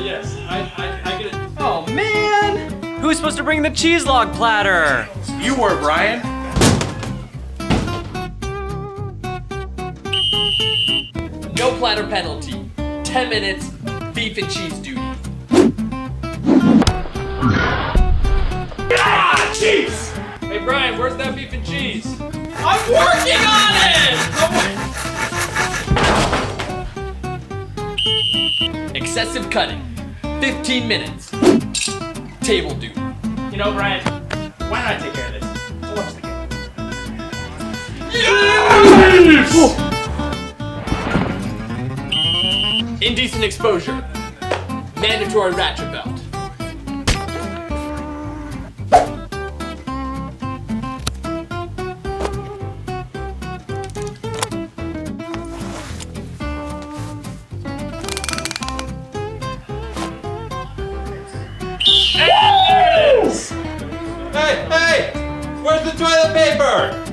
yes. I get it. Oh man! Who's supposed to bring the cheese log platter? You were, Brian. No platter penalty. 10 minutes, beef and cheese duty. Ah, cheese! Hey Brian, where's that beef and cheese? I'm working on it! Excessive cutting. 15 minutes. Table duty. You know, Brian, why not I take care of this? So watch the game. Yes! Indecent exposure. Mandatory ratchet belt. Hey! Where's the toilet paper?